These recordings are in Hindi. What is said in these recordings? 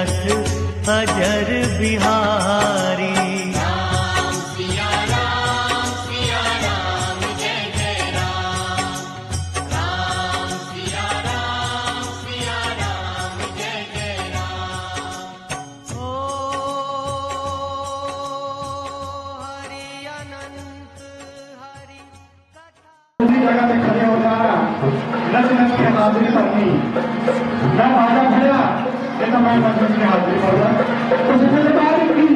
दशरथ अजर बिहारी। जगह पे खड़े हो जाना, नच नच के हाजिरी भरनी। मैं आजा खड़ा, ये तो मैं नच नच के हाजिरी भर रहा। तो सबसे बात की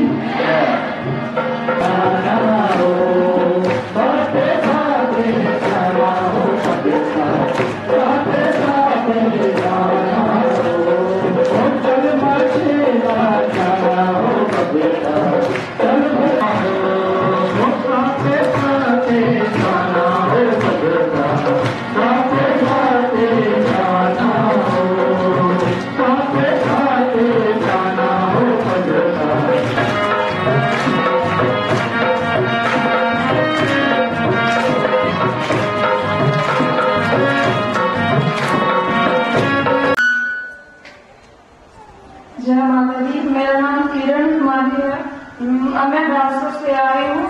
जय माता दी। मेरा नाम किरण कुमारी है। मैं बिलासपुर से आई हूँ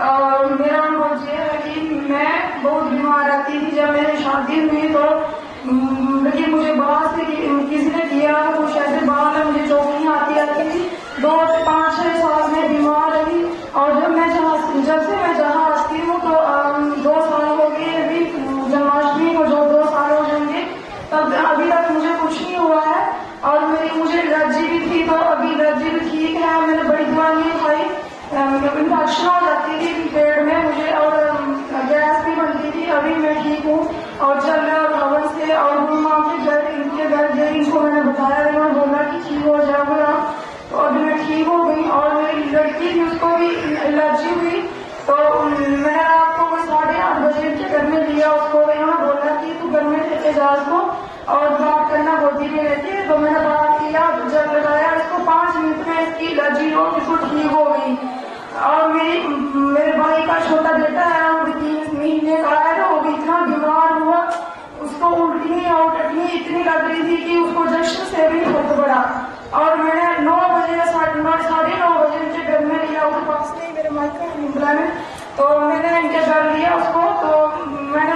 और मेरा अनुभव ये है कि मैं बहुत बीमार रहती थी। जब मेरी शादी हुई तो लेकिन मुझे बाहर से किसी ने किया कुछ ऐसे बाहर में मुझे चौकी आती थी। 2 से 5-6 साल में बीमार रही और जब से मैं जहाँ आती हूँ तो 2 साल हो गए। अभी जन्माष्टमी को जो 2 साल हो जाएंगे तब अभी तक मुझे कुछ नहीं हुआ है। और मुझे एलर्जी भी थी तो अभी एलर्जी भी ठीक है। मैंने बड़ी दवाइयाँ खाई, इन्फेक्शन हो जाती थी पेट में मुझे और गैस भी बनती थी। अभी मैं ठीक हूँ और जब मैं भवन से और माँ इनके घर गई, इनको मैंने बताया, उन्होंने बोला कि ठीक हो जाओगे तो अभी मैं ठीक हो गई। और मेरी लड़की थी उसको भी एलर्जी हुई तो मैंने आपको 8:30 बजे इनके घर में लिया उसको। इन्होंने बोला कि तू घर में लेके जा उसको और बात करना गोदी में रहती है। तो मैंने बात किया, जब लगाया इसको 5 मिनट में इसकी एलर्जी हो इसको ठीक हो गई। और मेरे भाई का छोटा बेटा है, वो 3 महीने का है, तो वो भी इतना बीमार हुआ, उसको उल्टी और टटनी इतनी लग रही थी कि उसको इंजेक्शन से भी फर्क पड़ा। और मैंने 9 बजे 9:30 बजे इनके घर में लिया, उसके पास नहीं मेरे मायके निकला में, तो मैंने इनके घर लिया उसको। तो मैंने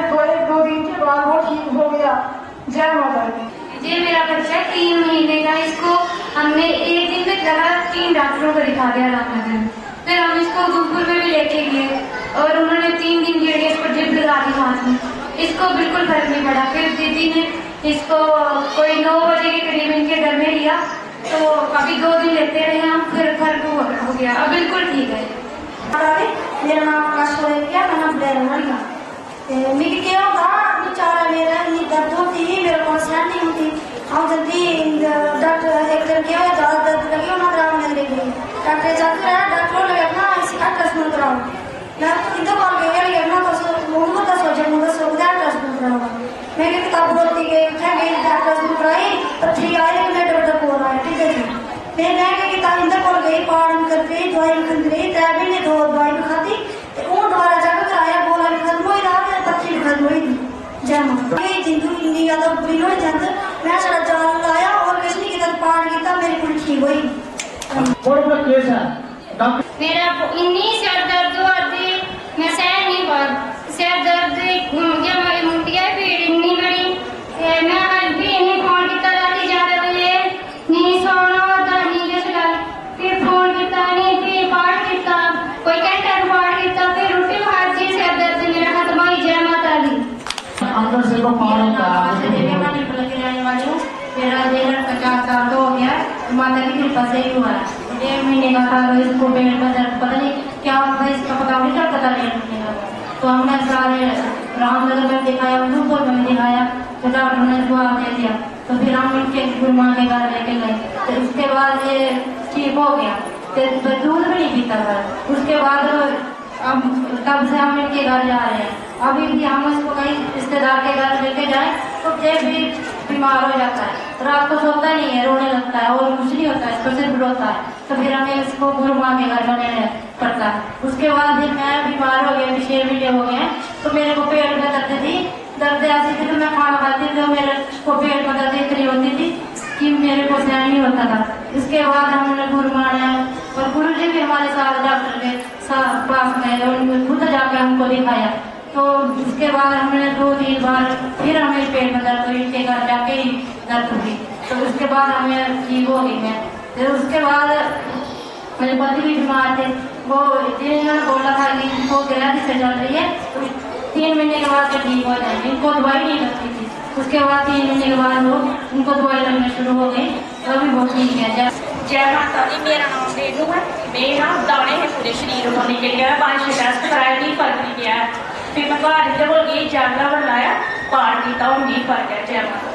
2 दिन के बाद वो ठीक हो गया। जय माता दी। ये मेरा बच्चा 3 महीने का, इसको हमने एक दिन में लगा 3 डॉक्टरों को दिखा दिया रामनगर में। फिर हम इसको उधमपुर में भी लेके गए और उन्होंने 3 दिन के लिए इसको ड्रिप लगा दी हाथ में। इसको बिल्कुल फर्क नहीं पड़ा। फिर दीदी ने इसको कोई 9 बजे के करीब इनके घर में लिया तो अभी 2 दिन लेते रहे हम, फिर फर्क हो गया, अब बिल्कुल ठीक है। मेरा नाम आकाश है, मैं नाम बैरमणिया मिल के होगा बेचारा मेरा नहीं दर्द होती है, मेरे को सहन नहीं होती। हम जल्दी डॉक्टर एक दिन क्या है ज्यादा दर्द लगी ना राम ने लेके डॉक्टर जाते रहा, डॉक्टर ने अपना इसी अल्ट्रासाउंड कराओ मैं इधर कॉल गई है ना तो मुझे तो सोचा मुझे सोचा अल्ट्रासाउंड कराओ। मैं कि किताब बोलती गई उठा गई अल्ट्रासाउंड कराई पर ठीक आए मैं डॉक्टर को रहा है ठीक है जी। मैं कि किताब इंदर कॉल गई पान करके दवाई खरीद रही तभी ने 2 दवाई खाती तो वो दोबारा जाकर कराया बोला खत्म हो रहा है पत्ती खत्म हुई थी। जय माता ये जिंदू इंडिया तो बिनो जंत मैं सारा जान लाया और किसी की तरफ पान किया मेरी कुल ठीक हुई। कौन केस है मेरा इन्हीं सिर दर्द होती मैं सह नहीं पा सिर दर्द मुझे मुंडिया पीड़ इतनी बड़ी मैं भी इन्हीं फोन किया राती 11 बजे नहीं सोना होता नहीं जैसे फिर फोन किया नहीं फिर पाठ किया कोई घंटा पाठ किया फिर रोटी खाई जी सिर दर्द मेरा खत्म हुई। जय माता दी। अंदर से को पानी का मेरा 50 साल तो हो गया, माता की कृपा से ही हुआ है। 1 महीने का था तो इसको पेट में दर्द पता नहीं क्या हुआ इसका पता नहीं चल पता नहीं। तो हमने सारे रामनगर में दिखाया, उधमपुर में दिखाया तो डॉक्टर ने जवाब दे दिया। तो फिर हम इनके गुरु माँ के घर लेके गए तो उसके बाद ये ठीक हो गया तो दूध भी नहीं पीता था। उसके बाद अब तब से हम इनके घर जा रहे हैं। अभी भी हम इसको कहीं रिश्तेदार के घर लेके जाए तो ये भी बीमार हो जाता है, रात को सोता नहीं है, रोने लगता है और कुछ नहीं होता है, इसको सिर्फ रोता है। तो फिर हमें इसको गुरु माँ के घर जाने पड़ता है। उसके बाद फिर मैं बीमार हो गया, 6 महीने हो गए तो मेरे को पेट में दर्द थी, दर्द ऐसी थी तो मैं खाना खाती तो मेरे को पेट में दर्द इतनी होती थी कि मेरे को सहन नहीं होता था। इसके बाद हमने गुरु माना और गुरु जी भी हमारे साथ डॉक्टर के पास गए और खुद जाकर हमको दिखाया। तो उसके बाद हमने 2-3 बार फिर हमें पेट में दर्द हुई, के घर जाके ही दर्द हुई। तो उसके बाद हमें ठीक हो गई मैं। फिर उसके बाद मेरे पति भी बीमार थे, वो इन्होंने बोला था कि इनको ग्रह से चल रही है, तो 3 महीने के बाद ठीक हो जाएंगे। इनको दवाई नहीं लगती थी। उसके बाद 3 महीने के बाद वो उनको दवाई लगना शुरू हो गई, तो अभी बहुत ठीक है। जय माता दी, मेरा नाम रेनू है। मेरे ना दाने हैं पूरे शरीर को निकल गया, 5-6 टेस्ट कराए, नहीं फर्क नहीं गया। फिर मैं घर इधर बोल गई, जागरा बनाया, पार किया और नहीं फर्क है। जय माता।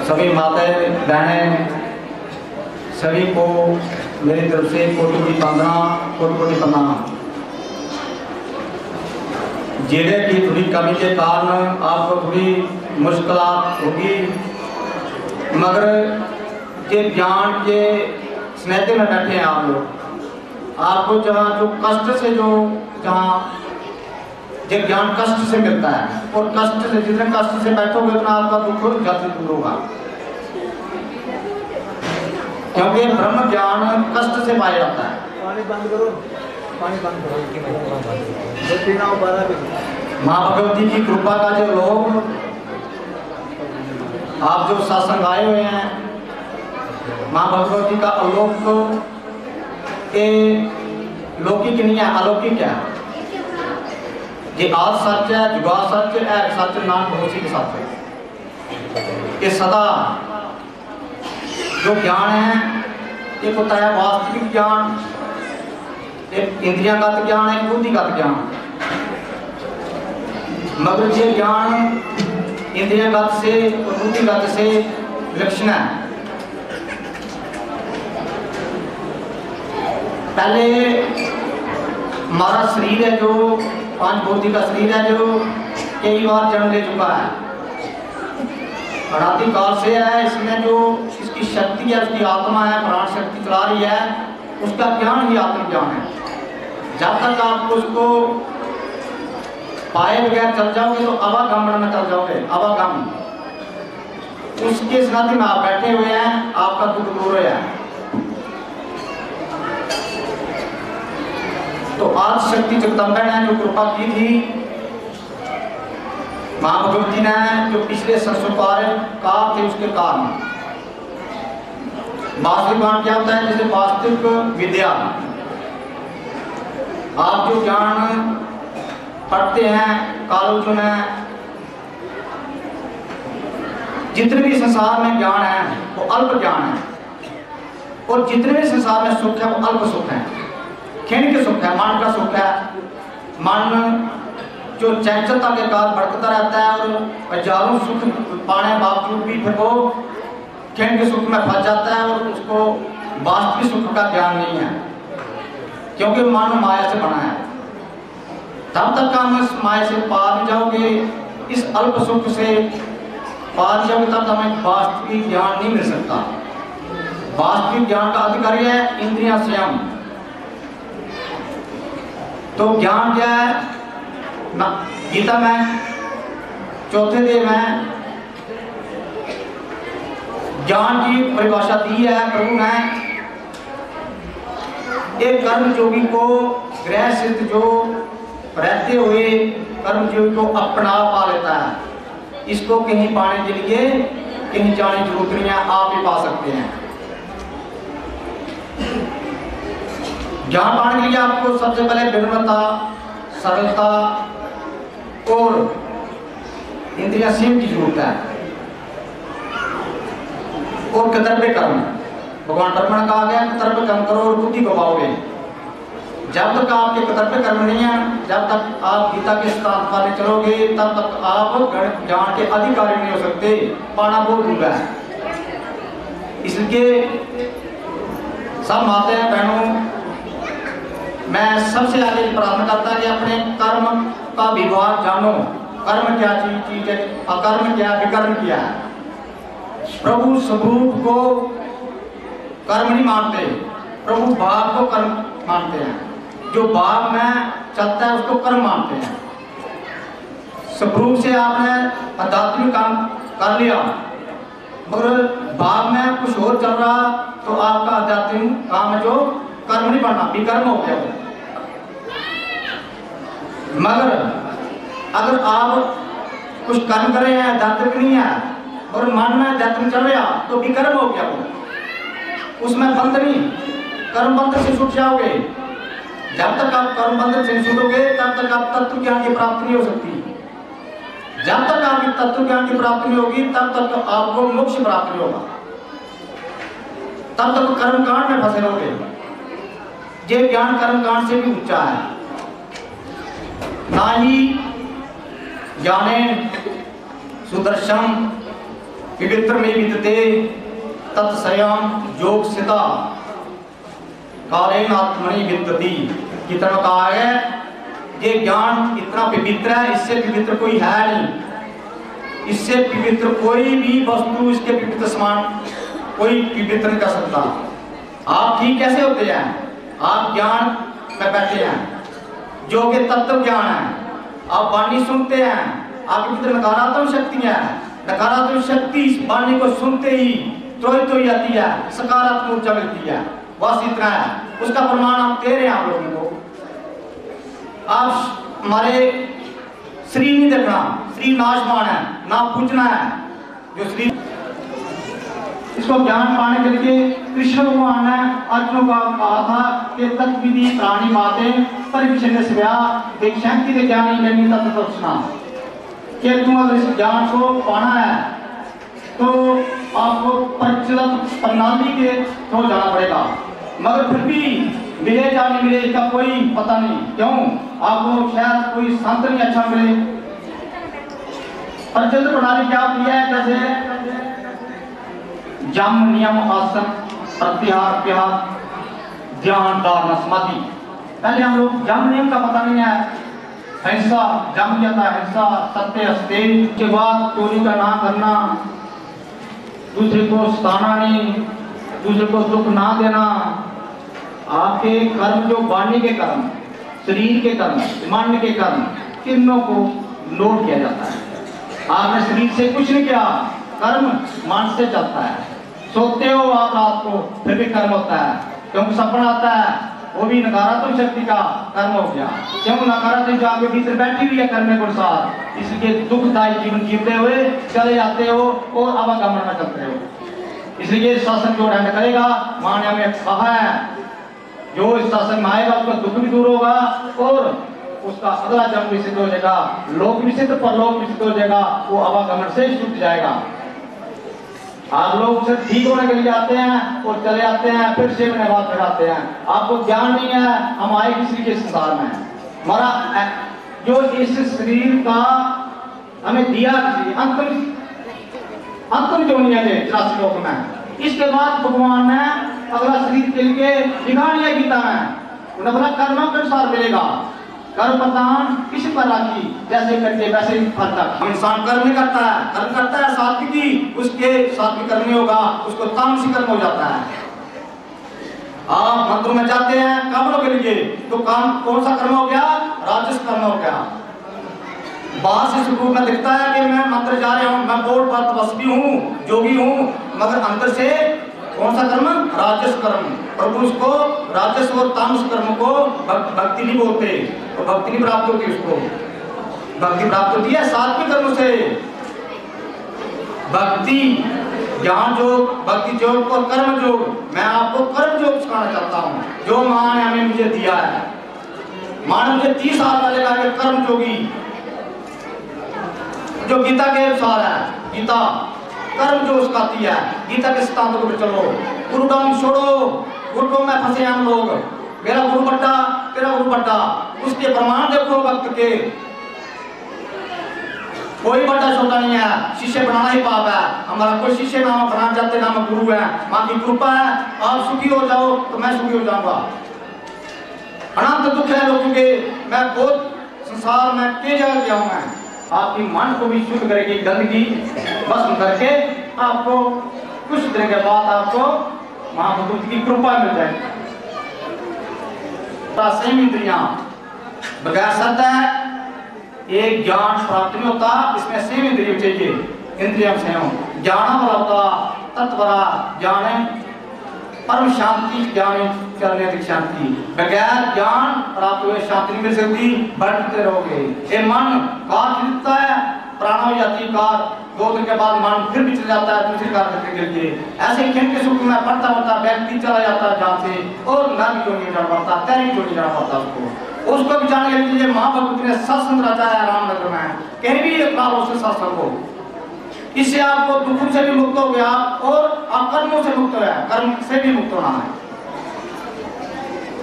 सभी माताएं बहनें सभी को मेरी तरफ से कोटि कोटि वंदना, कोटि कोटि प्रणाम। जेड़े की थोड़ी कमी के कारण आपको थोड़ी मुश्किलात होगी, मगर के ज्ञान के स्नेह में बैठे हैं आप लोग। आपको जहाँ जो कष्ट से जहाँ ज्ञान कष्ट से मिलता है, और कष्ट से जितने कष्ट से बैठोगे उतना आपका दुख जल्दी दूर होगा, क्योंकि ब्रह्म ज्ञान कष्ट से पाया जाता है। पानी बंद करो, पानी बंद करो। माँ भगवती की कृपा का जो लोग आप जो सत्संग आए हुए हैं, माँ भगवती का अलोक के लौकिक नहीं है, अलौकिक है। ये आज सच है, जुगा सच है, सच नाम भगवती के साथ है। ये सदा जो ज्ञान है, एक होता है वास्तविक ज्ञान, एक इंद्रियागत ज्ञान, एक बुद्धिगत ज्ञान। मगर ये ज्ञान इंद्रियागत से और बुद्धिगत से विलक्षण है। पहले हमारा शरीर है जो पांच भौतिक का शरीर है, जो कई बार जन्म ले चुका है, अनादि काल से है। इसमें जो इसकी शक्ति है, उसकी आत्मा है, प्राण शक्ति चला रही है, उसका ज्ञान ही आत्मज्ञान है। जब तक आप उसको पाए बगैर चल जाओगे तो अवागमन में चल जाओगे, अवागम। उसके साथ में आप बैठे हुए हैं, आपका दुख दूर है। तो आज शक्ति जगदम्बा ने जो कृपा की थी, माँ भगवती ने, जो पिछले संस्कार काल थे उसके कारण वास्तविक ज्ञान क्या होता है, जैसे वास्तविक विद्या। आप जो ज्ञान पढ़ते हैं, कॉलेजों में, जितने भी संसार में ज्ञान है वो अल्प ज्ञान है, और जितने भी संसार में सुख है वो अल्प सुख है, क्षण के सुख है, मन का सुख है। मन जो चंचलता के कारण भटकता रहता है और हजारों सुख पाने बावजूद भी फिर वो क्षण के सुख में फंस जाता है, और उसको वास्तविक सुख का ज्ञान नहीं है, क्योंकि मन माया से बना है। तब तक हम इस माया से पार नहीं जाओगे, इस अल्प सुख से पार नहीं जाओगे, तब तक हमें वास्तविक ज्ञान नहीं मिल सकता। वास्तविक ज्ञान का अधिकारी है इंद्रियां स्वयं। तो ज्ञान क्या है? गीता में चौथे अध्याय में ज्ञान की परिभाषा दी है प्रभु ने। एक कर्म योगी को ग्रह सिद्ध जो रहते हुए कर्म योगी को अपना पा लेता है। इसको कहीं पाने के लिए कहीं जाने की जरूरत नहीं है, आप ही पा सकते हैं। ज्ञान पाने के लिए आपको सबसे पहले विनम्रता, सरलता और इंद्रिया संयम की जरूरत है, और कर्तव्य कर्म। भगवान कर्म कहा गया कर्तव्य कर्म करो और बुद्धि को पाओगे। जब तक आपके कर्तव्य कर्म नहीं है, जब तक आप गीता के सिद्धांत पर चलोगे, तब तक आप ज्ञान के अधिकारी नहीं हो सकते। पाना बहुत दूर है। इसलिए सब माताएं बहनों, मैं सबसे आगे प्रार्थना करता कि अपने कर्म का विभाग जानो। कर्म क्या चीज है, अकर्म क्या, विकर्म क्या है। प्रभु स्वरूप को कर्म नहीं मानते, प्रभु भाव को कर्म मानते हैं। जो भाव में चलता है उसको कर्म मानते हैं। स्वरूप से आपने आध्यात्मिक काम कर लिया, मगर भाव में कुछ और चल रहा, तो आपका आध्यात्मिक काम है जो कर्म नहीं बनना, विकर्म हो गया। मगर अगर आप कुछ कर्म कर रहे हैं, आध्यात्मिक नहीं है, और मन में आध्यात्मिक चल रहा, तो विकर्म हो गया वो। उसमें बंध नहीं, कर्म बंधन से छूट जाओगे। जब तक आप कर्म बंधन से छूटोगे, तब तक आप तत्व ज्ञान की प्राप्ति नहीं हो सकती। जब तक आपकी तत्व ज्ञान की प्राप्ति नहीं होगी, तब तक आपको मोक्ष प्राप्त नहीं होगा। तब तक कर्म कांड में फंसे रहोगे। ये ज्ञान कर्म कांड से भी ऊंचा है। ना ही ज्ञाने सुदर्शन पवित्र में विद्यते तत्स्वयं योग सिता कालेन आत्मनि विद्यति। कितना कहा है ये ज्ञान इतना पवित्र है, इससे पवित्र कोई है नहीं, इससे पवित्र कोई भी वस्तु, इसके पवित्र समान कोई पवित्र नहीं कर सकता। आप ठीक कैसे होते हैं? आप ज्ञान में बैठे हैं जो कि तत्व ज्ञान है, आप वाणी सुनते हैं, आपके भीतर नकारात्मक शक्ति है, नकारात्मक शक्ति इस वाणी को सुनते ही त्रोहित हो जाती है, सकारात्मक ऊर्जा मिलती है, बस इतना है। उसका प्रमाण हम दे रहे हैं आप लोगों को। आप हमारे श्री नहीं देखना, श्री नाशमान है, ना पूजना है जो श्री। इसको ज्ञान पाने के लिए कृष्ण भगवान ने अर्जुन को कहा था कि तत्विधि प्राणी बातें परिविषय से दीक्षांति के ज्ञान नहीं तत्वना कि तुम अगर इस ज्ञान को पाना है तो आपको प्रचलित प्रणाली के थ्रू जाना पड़ेगा, मगर फिर भी मिले या नहीं मिले इसका कोई पता नहीं। क्यों? आपको शायद कोई संत नहीं अच्छा मिले। प्रचलित प्रणाली क्या होती है? जैसे जम नियम आसन प्रत्याहार प्रहार ध्यान धारणा समाधि। पहले हम लोग जम नियम का पता नहीं है, हिंसा जम जाता है, हिंसा सत्य अस्ते के बाद चोरी का ना करना, दूसरे को सताना नहीं, दूसरे को दुख ना देना। आपके कर्म जो वाणी के कर्म, शरीर के कर्म, मन के कर्म, तीनों को नोट किया जाता है। आपने शरीर से कुछ नहीं किया, कर्म मन से चलता है। सोते हो आप रात को फिर भी कर्म होता है, क्योंकि सपना आता है, वो भी नकारात्मक शक्ति का कर्म हो गया। क्यों? नकारात्मक जो आपके भीतर बैठी हुई है कर्म के अनुसार, इसलिए दुखदायी जीवन जीते हुए चले जाते हो और आवागमन में चलते हो। इसलिए शासन जो रहने करेगा, मां ने हमें कहा है जो इस शासन में आएगा उसका दुख भी दूर होगा और उसका अगला जन्म भी सिद्ध हो जाएगा, लोक भी सिद्ध परलोक भी सिद्ध हो जाएगा, वो आवागमन से छूट जाएगा। आप लोग से ठीक होने के लिए आते हैं और चले जाते हैं, फिर 6 महीने बाद फिर आते हैं। आपको ज्ञान नहीं है, हम आए किसी के संसार में, हमारा जो इस शरीर का हमें दिया किसी अंतिम जो नहीं है 84 लोक में। इसके बाद भगवान ने अगला शरीर के लिए दिखा दिया गीता में, उन्हें बोला कर्म के अनुसार मिलेगा, कर्म प्रदान किस पर राखी, जैसे करके वैसे ही फल राखी। इंसान कर्म नहीं करता है, कर्म करता है सात्विकी, उसके सात्विक कर्म नहीं होगा, उसको तामसी कर्म हो जाता है। आप मंदिरों में जाते हैं कामों के लिए, तो काम कौन सा कर्म हो गया? राजस कर्म हो गया। बाहर से रूप में दिखता है कि मैं मंदिर जा रहा हूँ, मैं बोर्ड पर तपस्वी हूँ, जोगी हूँ, मगर अंदर से कौन सा कर्म? राजस कर्म। प्रभु उसको राजस और तामस कर्म को भक्ति नहीं बोलते, तो भक्ति नहीं प्राप्त होती, उसको भक्ति प्राप्त होती है सात्विक कर्म से। भक्ति ज्ञान योग, भक्ति योग और कर्म योग। मैं आपको कर्म योग सिखाना चाहता हूँ जो मां ने हमें मुझे दिया है। मां ने मुझे 30 साल पहले कहा कि कर्म योगी जो गीता के अनुसार है, गीता कर्म जो सिखाती है, गीता के सिद्धांतों पर चलो, गुरुडम छोड़ो, गुरुडम में फंसे हम लोग, मेरा गुरु बड्डा तेरा गुरु बड्डा, उसके प्रमाण देखो भक्त के, कोई बड़ा छोटा नहीं है, शिष्य बनाना ही पाप है। हमारा कोई शिष्य नाम बनाना चाहते नाम गुरु है, मां की कृपा है, आप सुखी हो जाओ तो मैं सुखी हो जाऊंगा। अनंत दुख है लोगों के, मैं बहुत संसार में के जगह गया हूं, मैं आपकी मन को भी शुद्ध करेगी, गंदगी भस्म करके आपको कुछ दिन के बाद आपको महाभूत की कृपा मिल जाएगी। संयम इंद्रियां बगैर श्रद्धा एक ज्ञान प्राप्त नहीं होता, इसमें संयम इंद्रिय चाहिए। इंद्रिया संयम ज्ञान वाला होता, तत्वरा ज्ञान परम शांति, ज्ञान करने की शांति। बगैर ज्ञान प्राप्त हुए शांति नहीं मिल सकती, भटकते रहोगे। ये मन कार खरीदता है, प्राण हो जाती है कार, 2 दिन के बाद मन फिर भी चल जाता है दूसरी कार करने के लिए। ऐसे ही खेल के सुख में पड़ता होता व्यक्ति चला जाता है जहाँ से, और मैं भी क्यों नहीं जाना पड़ता, तैयारी क्यों नहीं जाना पड़ता उसको भी जाने के लिए महाभक्त ने सत्संग रचा है रामनगर में, कहीं भी कालों से सत्संग हो, इससे आपको दुखों से भी मुक्त हो गया और आप कर्मों से मुक्त हो गया, कर्म से भी मुक्त होना है।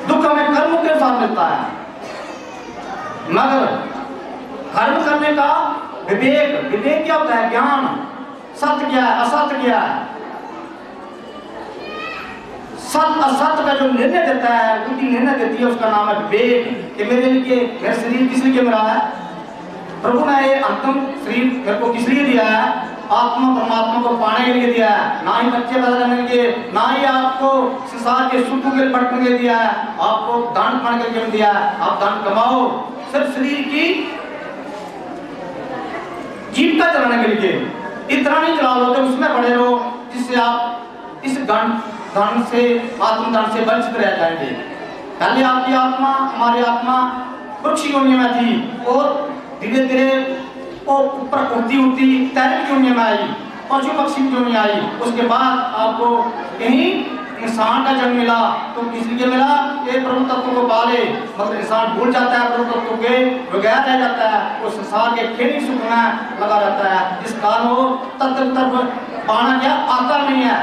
दुख हमें कर्मों के साथ मिलता है, मगर कर्म करने का विवेक, विवेक क्या होता है? ज्ञान, सत्य क्या है, असत्य क्या है, सत्य असत्य का जो निर्णय देता है, बुद्धि निर्णय देती है, उसका नाम है विवेक। कि मेरे लिए मेरा शरीर किस लिए मिला है? प्रभु ने ये अंतिम शरीर मेरे को किस लिए दिया है? आत्मा परमात्मा को पाने के लिए दिया है, ना ही बच्चे पैदा करने के लिए, ना ही आपको संसार के सुखों के लिए भटकने के लिए दिया है, आपको दान पाने के लिए दिया है। आप दान कमाओ सिर्फ शरीर की जीविका चलाने के लिए, इतना नहीं चला लो तो उसमें पड़े रहो जिससे आप इस धन से, आत्मधन से वंचित रह जाएंगे। पहले आपकी आत्मा, हमारी आत्मा वृक्ष योनि में थी और धीरे धीरे वो ऊपर उड़ती उड़ती तैरक योनि में आई, पशु पक्षी योनि आई। उसके बाद आपको यही इंसान का जन्म मिला। तो किस लिए मिला? ये प्रभु तत्व को पाले। मतलब इंसान भूल जाता है प्रभु तत्व के बगैर रह जाता है, वो संसार के खेलिक सुख में लगा रहता है। इस कारण वो तत्व पाना क्या आता नहीं है,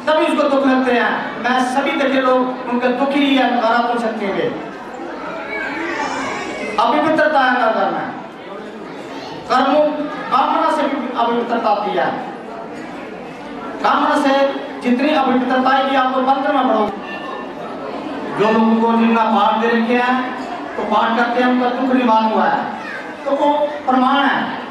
तभी उसको दुख लगते हैं। मैं सभी देखे लोग उनके दुखी ही है, नकारात्मक शक्ति के अविमित्रता है घर में, कर्म कामना से भी अविमित्रता आती है। कामना से जितनी अविमित्रता है कि आपको मंत्र में पढ़ो। जो लोगों को जिनका पाठ दे रखे हैं तो पाठ करते हैं, उनका दुख निवारण हुआ है, तो वो प्रमाण है।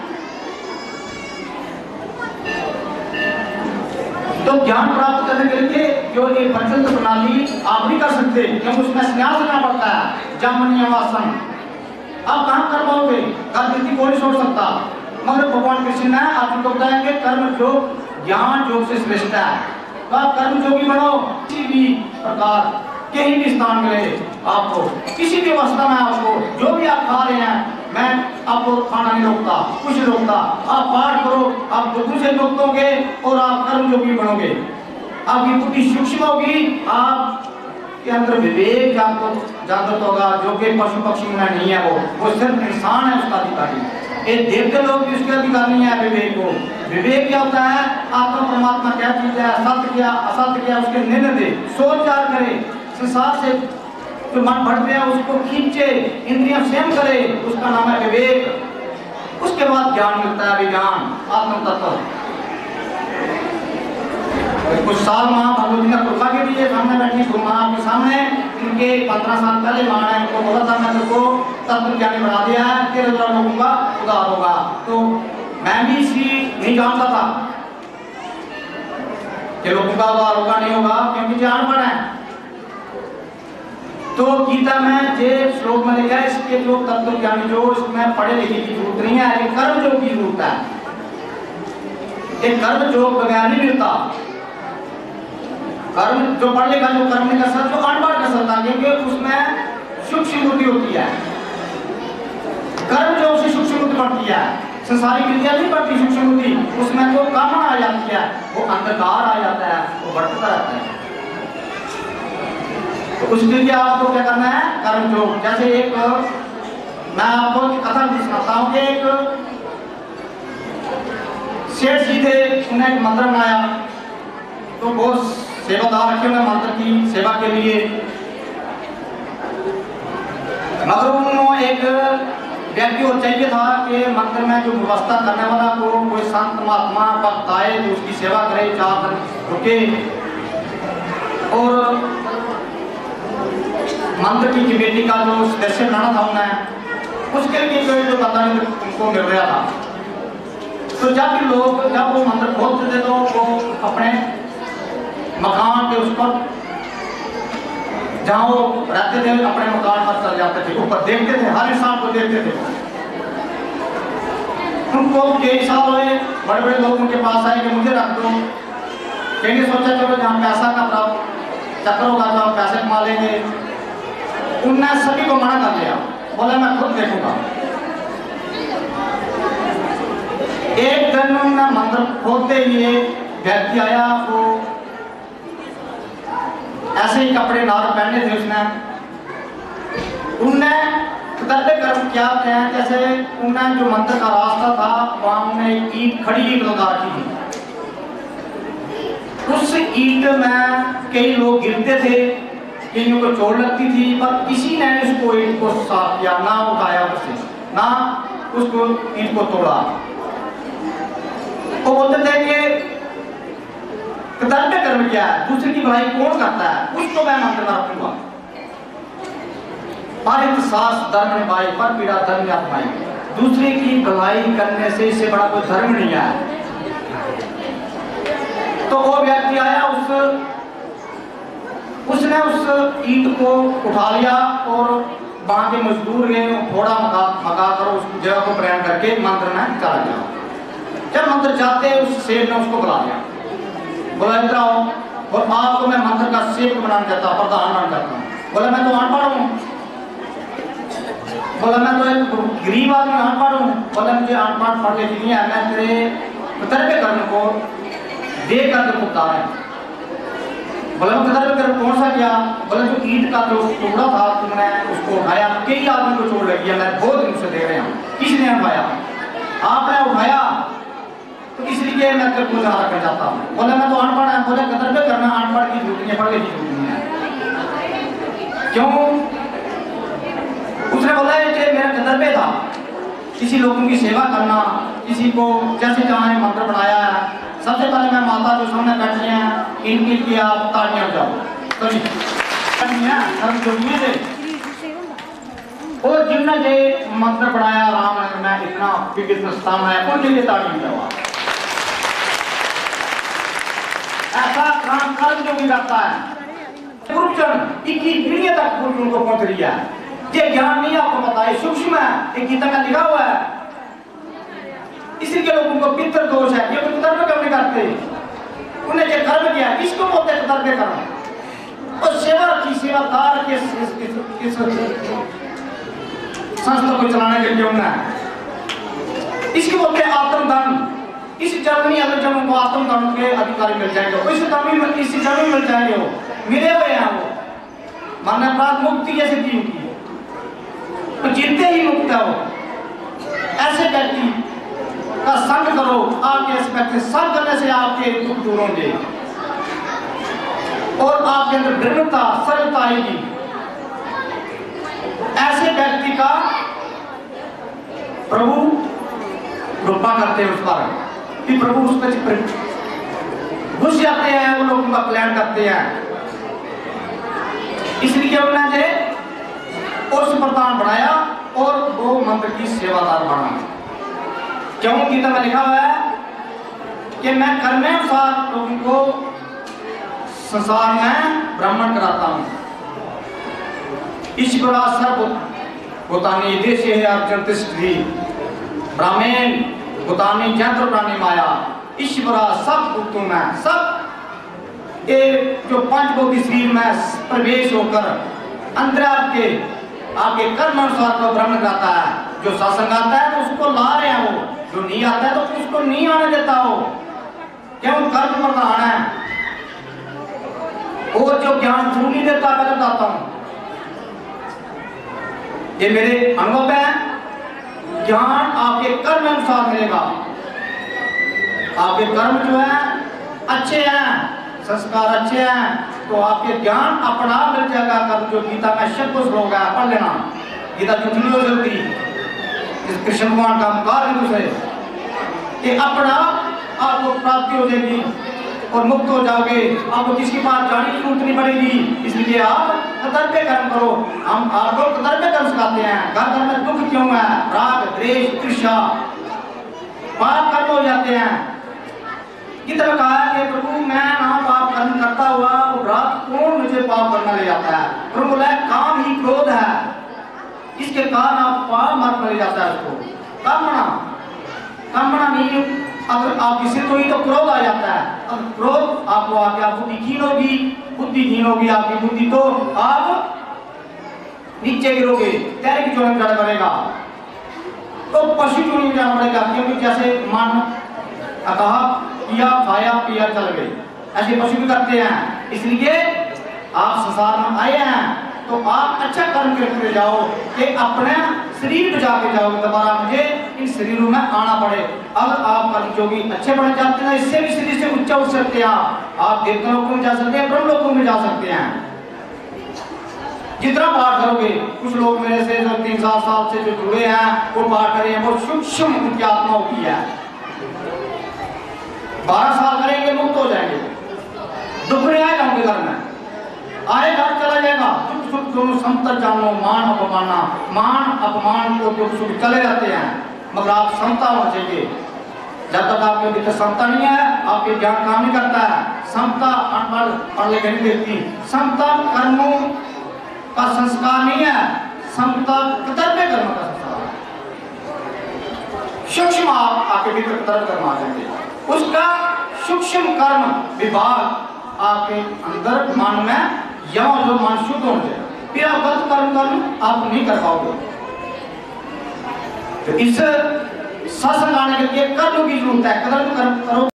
तो ज्ञान प्राप्त करने के लिए जो ये पंचतंत्र प्रणाली आप नहीं कर सकते, क्योंकि उसमें संन्यास लेना पड़ता है। जामनियमासन आप कहाँ कर पाओगे? कर्म को नहीं छोड़ सकता। मगर भगवान कृष्ण ने आपको बताएंगे कर्म योग ज्ञान योग से श्रेष्ठ है। तो आप कर्म योगी बनो, किसी भी प्रकार कहीं भी स्थान मिले आपको, किसी भी अवस्था में आपको, जो भी आप खा रहे हैं, मैं आपको खाना नहीं रोकता, कुछ नहीं रोकता। आप पाठ करो, आप दुखों से मुक्त होंगे और आप कर्म योगी बनोगे। आपकी बुद्धि सूक्ष्म होगी, आप के अंदर विवेक आपको जागृत होगा, जो कि पशु पक्षी में नहीं है। वो सिर्फ इंसान है उसका अधिकारी। ये देवते लोग भी उसके अधिकारी नहीं है विवेक को। विवेक क्या होता है? आत्मा परमात्मा क्या चीज है, सत्य क्या असत्य क्या, उसके निर्णय दे, सोच विचार करे, संसार से जो मन भटक गया उसको खींचे, इंद्रियां स्वयं करे, उसका नाम है विवेक। उसके बाद ज्ञान मिलता है, विज्ञान आत्म तत्व। कुछ साल माँ भगवती ने कृपा के लिए सामने बैठी गुरु माँ आपके सामने, इनके 15 साल पहले माँ ने इनको बोला था मैं तुमको तत्व ज्ञानी बना दिया है, तेरे द्वारा लोगों का उद्धार होगा। तो मैं भी इसी नहीं जानता था कि लोगों का उद्धार होगा नहीं होगा, क्योंकि जान पड़ा है। तो गीता में जे श्लोक में लिखा है, इसके जो तत्व ज्ञानी जो इसमें पढ़े लिखे की जरूरत नहीं है, एक कर्म योग की जरूरत है। एक कर्म योग बगैर नहीं मिलता। कर्म जो पढ़ लिखा जो कर्म नहीं कर सकता, जो अनपढ़ कर सकता, क्योंकि उसमें सूक्ष्म बुद्धि होती है। कर्म जो उसे सूक्ष्म बुद्धि पड़ती है, संसारिक क्रिया नहीं पड़ती सूक्ष्म बुद्धि, उसमें तो कामना आ जाती है, वो अंधकार आ जाता है, वो भटकता रहता है। तो उसके लिए आपको क्या करना है? कर्म योग। जैसे एक मैं आपको कथा सुनाता हूँ कि एक सेठ जी थे, उन्हें एक मंत्र बनाया, तो बहुत सेवादार रखे उन्हें मंत्र की सेवा के लिए। मगर उन्होंने एक व्यक्ति को चाहिए था कि मंत्र में जो व्यवस्था करने वाला को कोई संत महात्मा भक्त आए जो उसकी सेवा करे, 4 दिन रुके और मंत्र की कमेटी का जो सदस्य बनाना था उन्हें, उसके लिए जो पता नहीं उनको मिल रहा था। तो जब वो मंत्र खोलते थे तो वो अपने मकान के उस पर जहाँ वो रहते थे अपने मकान पर चल जाते थे, ऊपर देखते थे, हर इंसान को देखते थे। उनको कई साल हुए, बड़े बड़े लोग उनके पास आए कि मुझे रख दो। कहीं सोचा चलो जहाँ पैसा का चक्कर होगा तो आप पैसे कमा लेंगे। उनने सभी को मना कर दिया, बोला मैं खुद देखूंगा। एक दिन उन्होंने मंत्र खोलते ही व्यक्ति आया, वो ऐसे ही कपड़े नार पहने थे उसने। उनने करते कर्म क्या हैं, जैसे उन्हें जो मंत्र का रास्ता था वहां उन्हें ईंट खड़ी ईंट लगा रखी थी। उस ईंट में कई लोग गिरते थे, कईयों को चोट लगती थी, पर किसी ने उसको ईंट को साफ किया, ना उठाया उससे, ना उसको ईंट को तोड़ा। वो बोलते थे कि कर्तव्य कर्म क्या है, दूसरे की भलाई कौन करता है, उसको मैं मंत्र में रखूंगा। परित सास धर्म निभाई पर पीड़ा धर्म आत्माई, दूसरे की भलाई करने से इससे बड़ा कोई धर्म नहीं है। तो वो व्यक्ति आया, उसने उस ईंट को उठा लिया और वहां के मजदूर ने थोड़ा मका कर उस जगह को प्रयाण करके मंत्र में चला गया। जब मंत्र जाते उस सेठ ने उसको बुला लिया, बोला इधर आओ, और आपको मैं मंत्र का सेवक बनाना चाहता हूँ, प्रधान बनाना चाहता हूँ। बोला मैं तो अनपढ़ हूँ, बोला मैं तो एक गरीब आदमी अनपढ़ हूँ। बोला मुझे अनपढ़ पढ़ लिखी नहीं है, मैं तेरे कर्तव्य कर्म को दे करके भुगता है। बोला कर्तव्य कर्म कौन सा किया? बोला जो ईंट का जो टुकड़ा था तुमने उसको उठाया, कई आदमी को चोट लगी है, मैं बहुत दिन से दे रहे हूँ, किसने उठाया? आपने उठाया, तो इसलिए मैं तेरे को जहाँ रखना चाहता हूँ। बोला मैं तो अनपढ़ है। बोले कर्तव्य करना अनपढ़ की ड्यूटी है, पढ़ की ड्यूटी नहीं है। क्यों? उसने बोला कि मेरा कर्तव्य था किसी लोगों की सेवा करना, किसी को जैसे चाहे मंत्र बनाया है। सबसे पहले मैं माता जो सामने बैठी हैं इनके लिए आप तालियां बजाओ। और जिन्होंने ये मंत्र बनाया रामनगर में इतना विविध स्थान है, उनके लिए तालियां बजाओ। ऐसा काम कर्म जो भी करता है गुरुजन 21 पीढ़ियों तक गुरुजन को पहुंच रही है। ये ज्ञान नहीं आपको पता है, सूक्ष्म है, एक गीता में लिखा हुआ है। इसलिए लोगों को पितृ दोष है, ये कर्तव्य कर्म नहीं करते, उन्हें जो कर्म किया इसको बोलते कर्तव्य कर्म। और सेवा की सेवादार के इस संस्था को चलाने के लिए उन्हें इसको बोलते हैं आत्मदान। इस जन्म में अगर जन्म को आत्मदान के अधिकारी मिल जाएंगे, इस जन्म मिल जाएंगे, वो मिले हुए हैं, वो मानने प्राप्त मुक्ति जैसे दी होती है, तो जितने ही मुक्त है वो ऐसे व्यक्ति का संग करो। आपके इस व्यक्ति संग करने से आपके दुख दूर होंगे और आपके अंदर दृढ़ता सरलता आएगी। ऐसे व्यक्ति का प्रभु कृपा करते हैं उस पर कि प्रभु उस पर घुस जाते हैं, उन लोगों का कल्याण करते हैं। इसलिए उन्होंने उस प्रधान बनाया और वो मंत्र की सेवादार बना। क्यों? गीता में लिखा हुआ है कि मैं कर्मानुसार लोगों को संसार में ब्राह्मण कराता हूं। ईश्वरा सर्वभूतानि देशे अर्जुन तिष्ठति, ब्राह्मण भूतानि यंत्र प्राणी माया, ईश्वरा सब भूतों में, सब ये जो पंचभौतिक शरीर में प्रवेश होकर अंदर आपके कर्म अनुसार को ब्राह्मण कराता है। जो सत्संग आता है तो उसको ला रहे हैं, वो जो नहीं आता है तो उसको नहीं आने देता हो। क्यों? कर्म प्रधान है, और जो ज्ञान तू नहीं देता मैं बताता हूं, ये मेरे अनुभव है। ज्ञान आपके कर्म अनुसार मिलेगा। आपके कर्म जो है अच्छे हैं, संस्कार अच्छे हैं, तो आपके ज्ञान अपना मिल जाएगा। कर्म जो गीता में शब्द श्लोक है, पढ़ लेना, गीता झूठी नहीं हो सकती। कृष्ण भगवान का अहंकार है तुझे कि अपना आपको प्राप्ति हो जाएगी और मुक्त हो जाओगे, आपको किसी के पास जाने की जरूरत नहीं पड़ेगी। इसलिए आप कर्तव्य कर्म करो। हम आपको कर्तव्य कर्म सिखाते हैं। घर घर में दुख क्यों है? राग द्वेष ईर्ष्या पाप कर्म हो जाते हैं। कितना कहा है कि प्रभु मैं ना पाप कर्म करता हुआ रात कौन मुझे पाप करना ले जाता है? प्रभु बोला काम ही क्रोध है, इसके कारण आप पाप मार्ग में ले जाता है उसको। कामना नहीं, अगर आप किसी तो ही तो क्रोध आ जाता है। अब क्रोध आपको आके आप बुद्धिहीन होगी आपकी बुद्धि, तो आप नीचे गिरोगे, तेरे की चोरी चढ़ करेगा, तो पशु चोरी में जाना पड़ेगा। क्योंकि जैसे मन कहा किया खाया पिया चल गए, ऐसे पशु भी करते हैं। इसलिए आप संसार में आए हैं तो आप अच्छा कर्म करके जाओ कि अपने शरीर बचा के जाओ। दोबारा मुझे इन शरीरों में आना पड़े। अगर आप कर्म जोगी अच्छे बने जाते हैं, इससे भी शरीर से उच्च उठ सकते हैं। आप देवता लोकों में जा सकते हैं, ब्रह्म लोकों में जा सकते हैं। जितना पाठ करोगे, कुछ लोग मेरे से जो 3-4 साल से जो जुड़े हैं वो पाठ करें, वो सूक्ष्म उनकी आत्मा होती है। 12 साल करेंगे मुक्त हो जाएंगे। दुख नहीं आएगा उनके घर में, आएगा चला जाएगा। दुख सुख दोनों समता जानो, मान अपमान को दुख सुख चले रहते हैं, मगर आप समता होना चाहिए। जब तक आपके भीतर समता नहीं है, आपके ज्ञान काम नहीं करता है। समता अनपढ़ पढ़ लिखे नहीं देती। समता कर्मों का संस्कार नहीं है, समता कर्तव्य कर्म का संस्कार है। सूक्ष्म आप आपके भीतर कर्तव्य कर्म आ जाएंगे, उसका सूक्ष्म कर्म विभाग आपके अंदर मन में जो मन शुद्ध हो जाए, फिर आप गलत कर्म आप नहीं कर पाओगे। तो इस सत्संग आने के लिए कर्म की जरूरत है, कर्म करो।